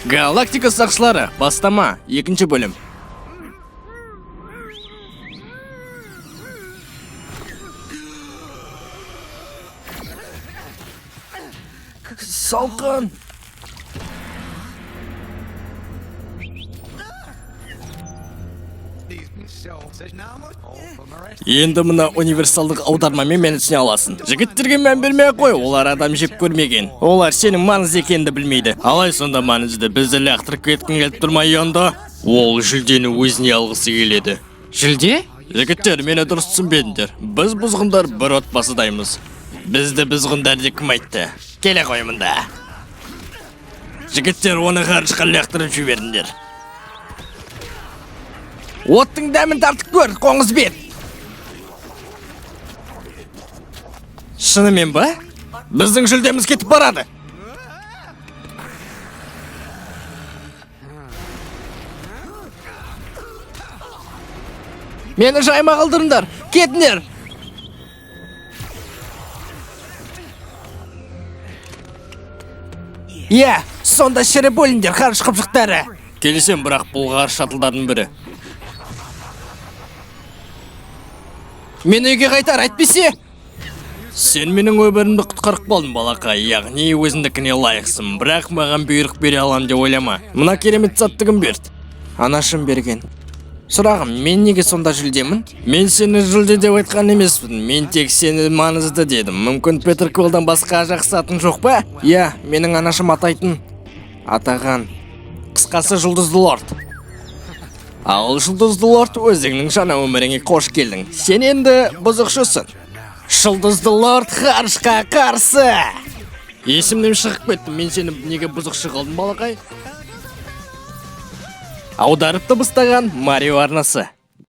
Галактика сақшылары, бастама, 2 бөлім. Салқын. Енді мына универсалдық аудармамен мені түсіне аласың. Жігіттерге мән бермей қой, олар адам жеп көрмеген. Олар сенің маңызды екенді білмейді. Алай сонда маңызды, бізді лақтырып кеткің келіп тұрмай онда? Ол жүлдені өзіне алғысы келеді. Жүлде? Жігіттер, мені дұрыс түсінбедіңдер. Біз бұзғындар бір отбасыдаймыз. Бізді бұзғындар деп кім айтты? Келе қой мұнда. Жігіттер, оны ғарышқа лақтырып жібердіңдер. Оттың дәмін тартып көр, қоңыз бет. Шынымен ба? Біздің жүлдеміз кетіп барады. Мені жайма қалдырыңдар, кетіңдер. Иә, сонда шірі бөліңдер, ғарыш қыпшықтары. Келесем, бірақ бұл ғарыш шатылдардың бірі. Мен үйге қайтар, әйтпесе. Сен менің өмірімді құтқарып болдың, балақай, яғни өзіндікіне лайықсың, бірақ маған бұйрық бере алам деп ойлама. Мына керемет заттығын берді. Анашым берген. Сұрағым, мен неге сонда жүлдемін? Мен сені жүлде деп айтқан емеспін, мен тек сені маңызды дедім. Мүмкін Петр Квиллдан басқа жақсы атың жоқ па? Иә, менің анашым атайтын. Атаған. Қысқасы Жұлдызды Лорд. Ал Жұлдызды Лорд, өзіңнің жаңа өміріңе қош келдің. Сен енді бұзықшысың. Жұлдызды Лорд ғарышқа қарсы. Есімнен шығып кеттім, мен сені неге бұзықшы қылдым, балақай? Аударып дыбыстаған Марио арнасы.